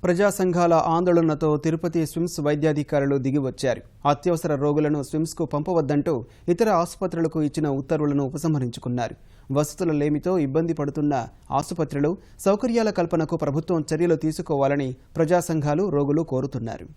ప్రజా సంఘాల ఆందోళనతో తిరుపతి స్విమ్స్ వైద్యాధికారులు దిగివచ్చారు. అత్యవసర రోగులను స్విమ్స్కు పంపవద్దంటూ ఇతర ఆసుపత్రులకు ఇచ్చిన ఉత్తర్వులను ఉపసంహరించుకున్నారు. వసతుల లేమితో ఇబ్బంది పడుతున్న ఆసుపత్రులు సౌకర్యాల కల్పనకు ప్రభుత్వం చర్యలు తీసుకోవాలని ప్రజా సంఘాలు, రోగులు కోరుతున్నారు.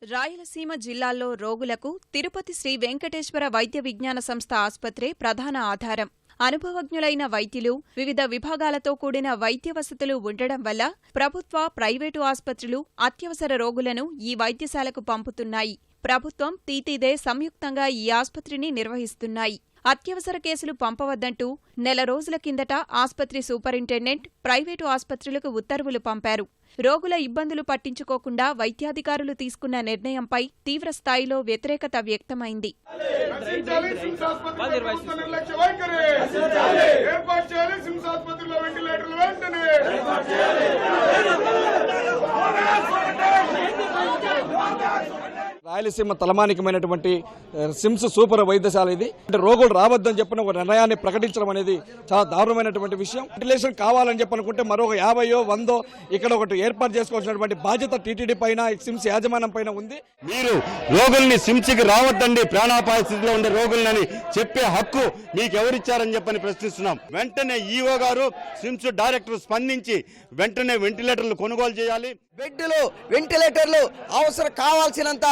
రాయలసీమ జిల్లాల్లో రోగులకు తిరుపతి శ్రీ వెంకటేశ్వర వైద్య విజ్ఞాన సంస్థ ఆసుపత్రే ప్రధాన ఆధారం. అనుభవజ్ఞులైన వైద్యులు, వివిధ విభాగాలతో కూడిన వైద్య వసతులు ఉండడం వల్ల ప్రభుత్వ, ప్రైవేటు ఆసుపత్రులు అత్యవసర రోగులను ఈ వైద్యశాలకు పంపుతున్నాయి. ప్రభుత్వం, తీతీదే సంయుక్తంగా ఈ ఆసుపత్రిని నిర్వహిస్తున్నాయి. అత్యవసర కేసులు పంపవద్దంటూ నెల రోజుల కిందట ఆసుపత్రి సూపరింటెండెంట్ ప్రైవేటు ఆసుపత్రులకు ఉత్తర్వులు పంపారు. రోగుల ఇబ్బందులు పట్టించుకోకుండా వైద్యాధికారులు తీసుకున్న నిర్ణయంపై తీవ్రస్థాయిలో వ్యతిరేకత వ్యక్తమైంది. రాయలసీమ తలమానికమైనటువంటి సిమ్స్ సూపర్ వైద్యశాల ఇది. అంటే రోగులు రావద్దని చెప్పిన ఒక నిర్ణయాన్ని ప్రకటించడం అనేది చాలా దారుణమైనటువంటి విషయం. వెంటిలేషన్ కావాలని చెప్పనుకుంటే మరో 50 100 ఇక్కడ ఒకటి ఏర్పాటు చేసుకోవాల్సినటువంటి బాధ్యత టీటీడీ పైన, సిమ్స్ యాజమాన్యం పైన ఉంది. మీరు రోగుల్ని సిమ్స్కి రావద్దండి, ప్రాణాపాయ స్థితిలో ఉండే రోగులని చెప్పే హక్కు మీకు ఎవరిచ్చారని చెప్పని ప్రశ్నిస్తున్నాం. వెంటనే ఈఓ గారు, సిమ్స్ డైరెక్టర్ స్పందించి వెంటనే వెంటిలేటర్లు కొనుగోలు చేయాలి. బెడ్లు, వెంటిలేటర్లు అవసరం కావాల్సినంత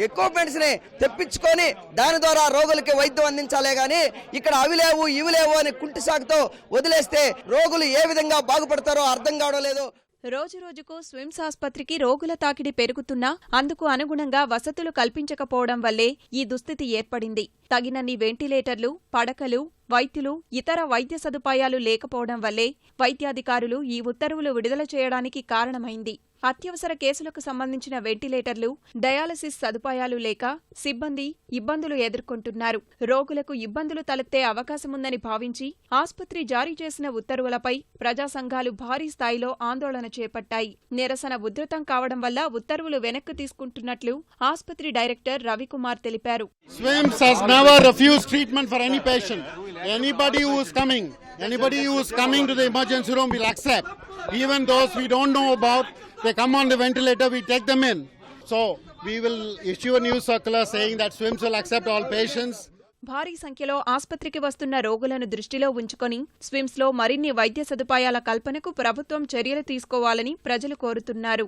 ఎక్విప్మెంట్స్ ని తెప్పించుకొని దాని ద్వారా రోగులకి వైద్యం అందించాలే గాని ఇక్కడ అవి లేవు ఇవి లేవు అని కుంటి సాకుతో వదిలేస్తే రోగులు ఏ విధంగా బాగుపడతారో అర్థం కావడం లేదు. రోజురోజుకు స్విమ్స్ ఆసుపత్రికి రోగుల తాకిడి పెరుగుతున్నా అందుకు అనుగుణంగా వసతులు కల్పించకపోవడం వల్లే ఈ దుస్థితి ఏర్పడింది. తగినన్ని వెంటిలేటర్లు, పడకలు, వైద్యులు, ఇతర వైద్య సదుపాయాలు లేకపోవడం వల్లే వైద్యాధికారులు ఈ ఉత్తర్వులు విడుదల చేయడానికి కారణమైంది. అత్యవసర కేసులకు సంబంధించిన వెంటిలేటర్లు, డయాలసిస్ సదుపాయాలు లేక సిబ్బంది ఇబ్బందులు ఎదుర్కొంటున్నారు. రోగులకు ఇబ్బందులు తలెత్తే అవకాశముందని భావించి ఆసుపత్రి జారీ చేసిన ఉత్తర్వులపై ప్రజా సంఘాలు భారీ స్థాయిలో ఆందోళన చేపట్టాయి. నిరసన ఉధృతం కావడం వల్ల ఉత్తర్వులు వెనక్కి తీసుకుంటున్నట్లు ఆసుపత్రి డైరెక్టర్ రవికుమార్ తెలిపారు. SWIMS has never refused treatment for any patient. Anybody who is coming to the emergency room will accept. Even those we don't know about, they come on the ventilator, we take them in. So we will issue a new circular saying that SWIMS will accept all patients. భారీ సంఖ్యలో ఆసుపత్రికి వస్తున్న రోగులను దృష్టిలో ఉంచుకొని స్విమ్స్లో మరిన్ని వైద్య సదుపాయాల కల్పనకు ప్రభుత్వం చర్యలు తీసుకోవాలని ప్రజలు కోరుతున్నారు.